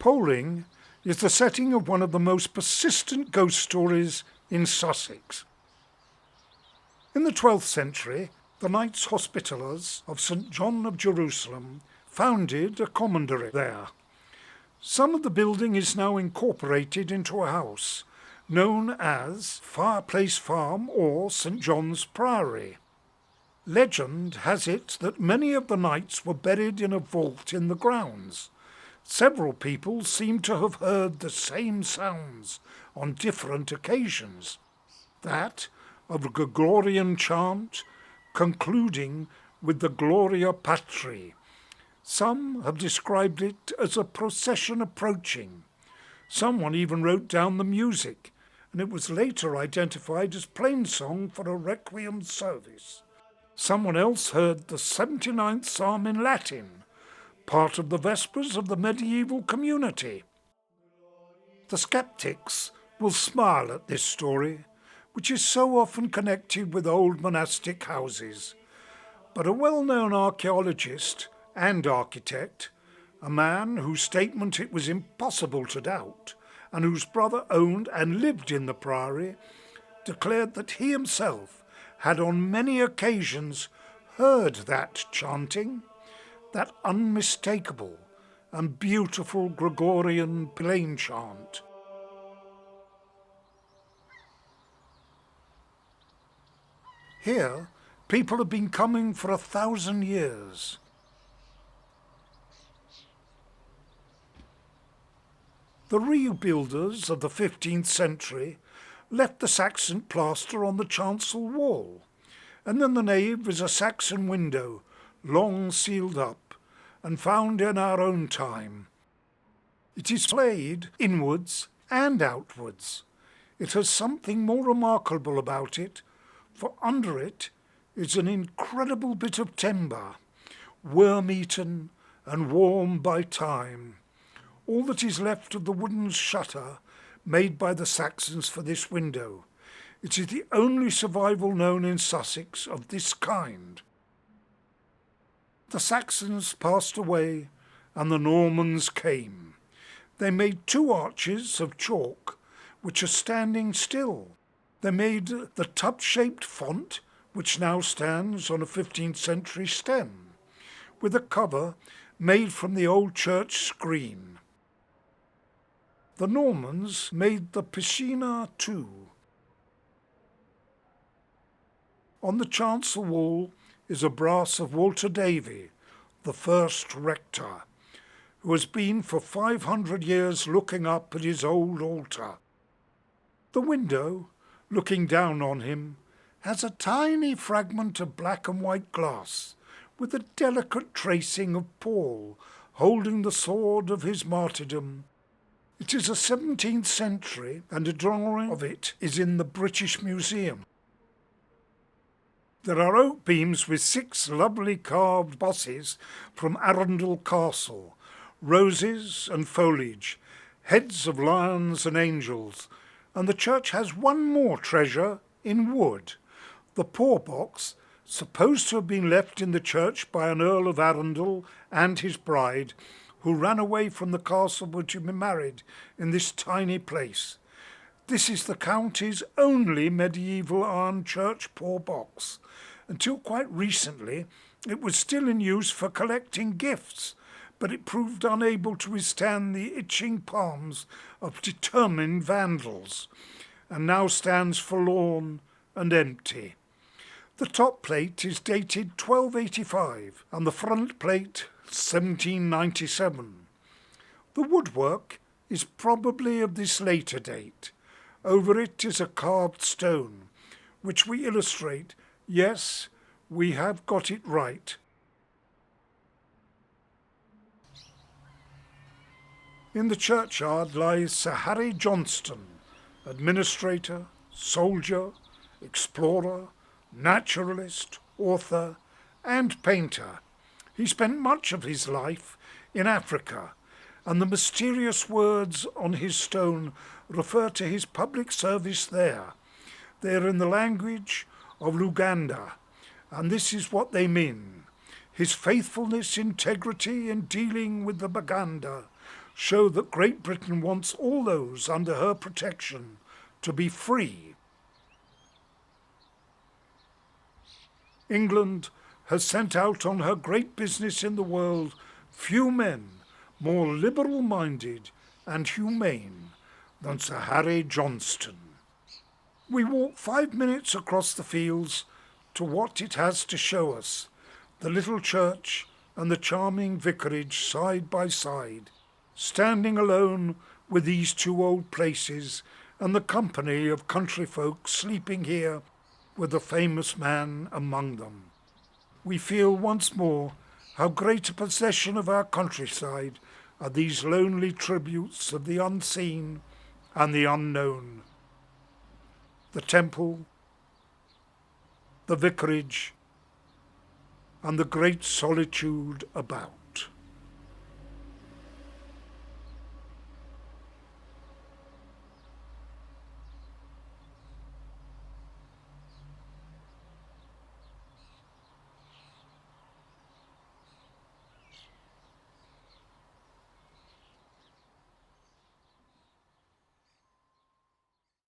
Poling is the setting of one of the most persistent ghost stories in Sussex. In the 12th century, the Knights Hospitallers of St. John of Jerusalem founded a commandery there. Some of the building is now incorporated into a house, known as Fireplace Farm or St. John's Priory. Legend has it that many of the knights were buried in a vault in the grounds. Several people seem to have heard the same sounds on different occasions. That of a Gregorian chant concluding with the Gloria Patri. Some have described it as a procession approaching. Someone even wrote down the music, and it was later identified as plainsong for a requiem service. Someone else heard the 79th Psalm in Latin, part of the Vespers of the medieval community. The skeptics will smile at this story, which is so often connected with old monastic houses. But a well-known archaeologist and architect, a man whose statement it was impossible to doubt, and whose brother owned and lived in the priory, declared that he himself had on many occasions heard that chanting, that unmistakable and beautiful Gregorian plain chant. Here, people have been coming for 1,000 years. The rebuilders of the 15th century left the Saxon plaster on the chancel wall, and in the nave is a Saxon window, long sealed up, and found in our own time. It is played inwards and outwards. It has something more remarkable about it, for under it is an incredible bit of timber, worm-eaten and worn by time. All that is left of the wooden shutter made by the Saxons for this window. It is the only survival known in Sussex of this kind. The Saxons passed away and the Normans came. They made 2 arches of chalk, which are standing still. They made the tub-shaped font, which now stands on a 15th century stem, with a cover made from the old church screen. The Normans made the piscina too. On the chancel wall is a brass of Walter Davy, the first rector, who has been for 500 years looking up at his old altar. The window, looking down on him, has a tiny fragment of black and white glass, with a delicate tracing of Paul holding the sword of his martyrdom. It is a 17th century, and a drawing of it is in the British Museum. There are oak beams with 6 lovely carved bosses from Arundel Castle, roses and foliage, heads of lions and angels, and the church has one more treasure in wood, the poor box, supposed to have been left in the church by an Earl of Arundel and his bride, who ran away from the castle to be married in this tiny place. This is the county's only medieval iron church poor box. Until quite recently, it was still in use for collecting gifts, but it proved unable to withstand the itching palms of determined vandals, and now stands forlorn and empty. The top plate is dated 1285, and the front plate 1797. The woodwork is probably of this later date. Over it is a carved stone, which we illustrate. Yes, we have got it right. In the churchyard lies Sir Harry Johnston, administrator, soldier, explorer, naturalist, author, and painter. He spent much of his life in Africa, and the mysterious words on his stone refer to his public service there. They are in the language of Luganda, and this is what they mean. His faithfulness, integrity in dealing with the Baganda show that Great Britain wants all those under her protection to be free. England has sent out on her great business in the world few men more liberal-minded and humane than Sir Harry Johnston. We walk 5 minutes across the fields to what it has to show us, the little church and the charming vicarage side by side, standing alone with these two old places and the company of country folk sleeping here with the famous man among them. We feel once more how great a possession of our countryside are these lonely tributes of the unseen and the unknown. The temple, the vicarage, and the great solitude about.